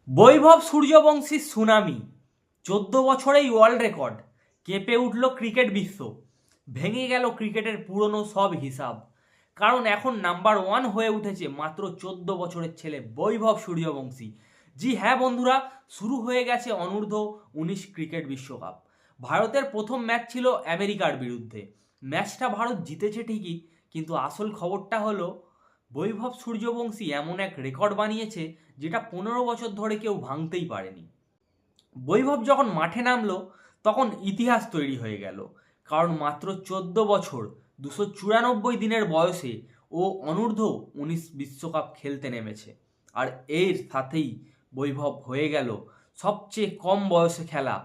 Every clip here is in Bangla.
বৈভব সূর্যবংশীর সুনামি 14 বছরেই ওয়ার্ল্ড রেকর্ড। কেঁপে উঠল ক্রিকেট বিশ্ব, ভেঙে গেল ক্রিকেটের পুরনো সব হিসাব। কারণ এখন নাম্বার 1 হয়ে উঠেছে মাত্র 14 বছরের ছেলে বৈভব সূর্যবংশী। জি হ্যাঁ বন্ধুরা, শুরু হয়ে গেছে অনূর্ধ্ব-19 ক্রিকেট বিশ্বকাপ। ভারতের প্রথম ম্যাচ ছিল আমেরিকার বিরুদ্ধে। ম্যাচটা ভারত জিতেছে ঠিকই, কিন্তু আসল খবরটা হলো বৈভব সূর্যবংশী এমন এক রেকর্ড বানিয়েছে যেটা 15 বছর ধরে কেউ ভাঙতেই পারেনি। বৈভব যখন মাঠে নামলো তখন ইতিহাস তৈরি হয়ে গেল, কারণ মাত্র 14 বছর 294 দিনের বয়সে ও অনূর্ধ্ব-19 বিশ্বকাপ খেলতে নেমেছে। আর এর সাথেই বৈভব হয়ে গেল সবচেয়ে কম বয়সে খেলা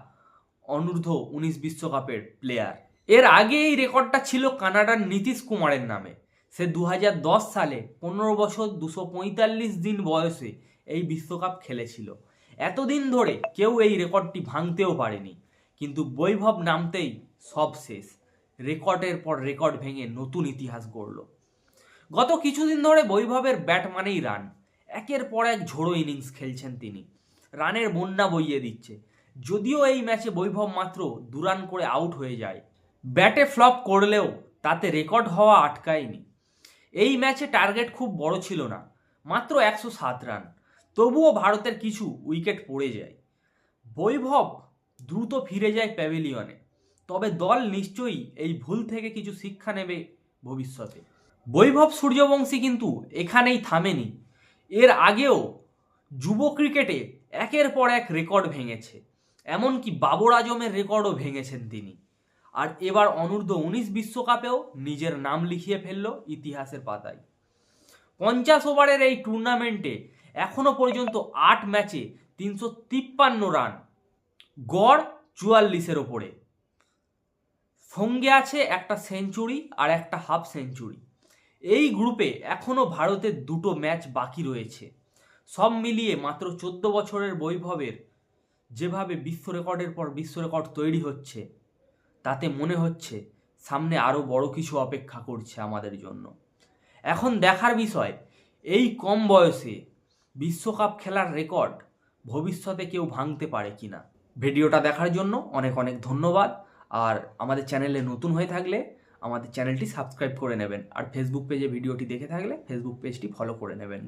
অনূর্ধ্ব-19 বিশ্বকাপের প্লেয়ার। এর আগে এই রেকর্ডটা ছিল কানাডার নীতিশ কুমারের নামে। সে 2010 সালে 15 বছর 245 দিন বয়সে এই বিশ্বকাপ খেলেছিল। এতদিন ধরে কেউ এই রেকর্ডটি ভাঙতেও পারেনি, কিন্তু বৈভব নামতেই সব শেষ। রেকর্ডের পর রেকর্ড ভেঙে নতুন ইতিহাস গড়ল। গত কিছুদিন ধরে বৈভবের ব্যাট মানেই রান। একের পর এক ঝোড়ো ইনিংস খেলছেন তিনি, রানের বন্যা বইয়ে দিচ্ছে। যদিও এই ম্যাচে বৈভব মাত্র 2 রান করে আউট হয়ে যায়, ব্যাটে ফ্লপ করলেও তাতে রেকর্ড হওয়া আটকায়নি। এই ম্যাচে টার্গেট খুব বড় ছিল না, মাত্র 107 রান। তবুও ভারতের কিছু উইকেট পড়ে যায়। বৈভব দ্রুত ফিরে যায় প্যাভিলিয়নে, তবে দল নিশ্চয়ই এই ভুল থেকে কিছু শিক্ষা নেবে ভবিষ্যতে। বৈভব সূর্যবংশী কিন্তু এখানেই থামেনি। এর আগেও যুব ক্রিকেটে একের পর এক রেকর্ড ভেঙেছে, এমনকি বাবর আজমের রেকর্ডও ভেঙেছেন তিনি। আর এবার অনূর্ধ্ব-19 বিশ্বকাপেও নিজের নাম লিখিয়ে ফেলল ইতিহাসের পাতায়। 50 ওভারের এই টুর্নামেন্টে এখনো পর্যন্ত 8 ম্যাচে 353 রান, গড় 44-এর ওপরে। সঙ্গে আছে একটা সেঞ্চুরি আর একটা হাফ সেঞ্চুরি। এই গ্রুপে এখনো ভারতের 2টো ম্যাচ বাকি রয়েছে। সব মিলিয়ে মাত্র 14 বছরের বৈভবের যেভাবে বিশ্ব রেকর্ডের পর বিশ্ব রেকর্ড তৈরি হচ্ছে, তাতে মনে হচ্ছে সামনে আরও বড় কিছু অপেক্ষা করছে আমাদের জন্য। এখন দেখার বিষয়, এই কম বয়সে বিশ্বকাপ খেলার রেকর্ড ভবিষ্যতে কেউ ভাঙতে পারে কিনা। ভিডিওটা দেখার জন্য অনেক অনেক ধন্যবাদ। আর আমাদের চ্যানেলে নতুন হয়ে থাকলে আমাদের চ্যানেলটি সাবস্ক্রাইব করে নেবেন, আর ফেসবুক পেজে ভিডিওটি দেখে থাকলে ফেসবুক পেজটি ফলো করে নেবেন।